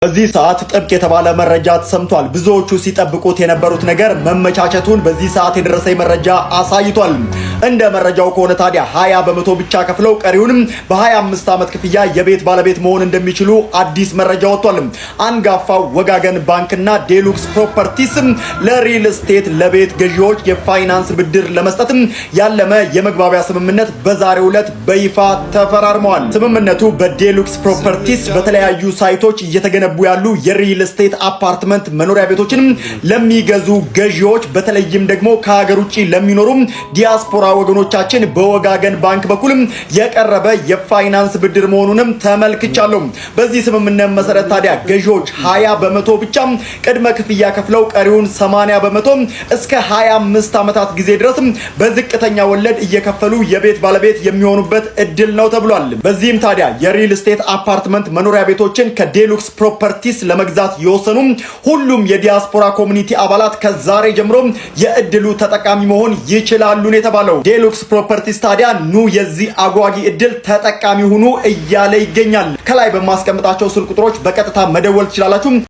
በዚህ ሰዓት ጥብቅ የተባለ መረጃ ተሰምቷል። ብዙዎቹ ሲጠብቁት የነበሩት ነገር መመቻቸቱን በዚህ ሰዓት የደረሰኝ መረጃ አሳይቷል። እንደ መረጃው ከሆነ ታዲያ 20 በመቶ ብቻ ከፍለው ቀሪውንም በ25 ዓመት ክፍያ የቤት ባለቤት መሆን እንደሚችሉ አዲስ መረጃ ወጥቷል። አንጋፋው ወጋገን ባንክና ዴሉክስ ፕሮፐርቲስ ለሪል ስቴት ለቤት ገዢዎች የፋይናንስ ብድር ለመስጠት ያለመ የመግባቢያ ስምምነት በዛሬው ዕለት በይፋ ተፈራርመዋል። ስምምነቱ በዴሉክስ ፕሮፐርቲስ በተለያዩ ሳይቶች እየተገነቡ ያሉ የሪል ስቴት አፓርትመንት መኖሪያ ቤቶችን ለሚገዙ ገዢዎች በተለይም ደግሞ ከሀገር ውጪ ለሚኖሩ ዲያስፖራ ወገኖቻችን በወጋገን ባንክ በኩል የቀረበ የፋይናንስ ብድር መሆኑንም ተመልክቻለሁ። በዚህ ስምምነት መሰረት ታዲያ ገዢዎች 20 በመቶ ብቻ ቅድመ ክፍያ ከፍለው ቀሪውን 80 በመቶ እስከ 25 ዓመታት ጊዜ ድረስ በዝቅተኛ ወለድ እየከፈሉ የቤት ባለቤት የሚሆኑበት እድል ነው ተብሏል። በዚህም ታዲያ የሪል ስቴት አፓርትመንት መኖሪያ ቤቶችን ከዴሉክስ ፕሮፐርቲስ ለመግዛት የወሰኑ ሁሉም የዲያስፖራ ኮሚኒቲ አባላት ከዛሬ ጀምሮ የእድሉ ተጠቃሚ መሆን ይችላሉ ነው የተባለው። ዴሉክስ ፕሮፐርቲስ ታዲያ ኑ የዚህ አጓጊ እድል ተጠቃሚ ሁኑ እያለ ይገኛል። ከላይ በማስቀምጣቸው ስልክ ቁጥሮች በቀጥታ መደወል ትችላላችሁ።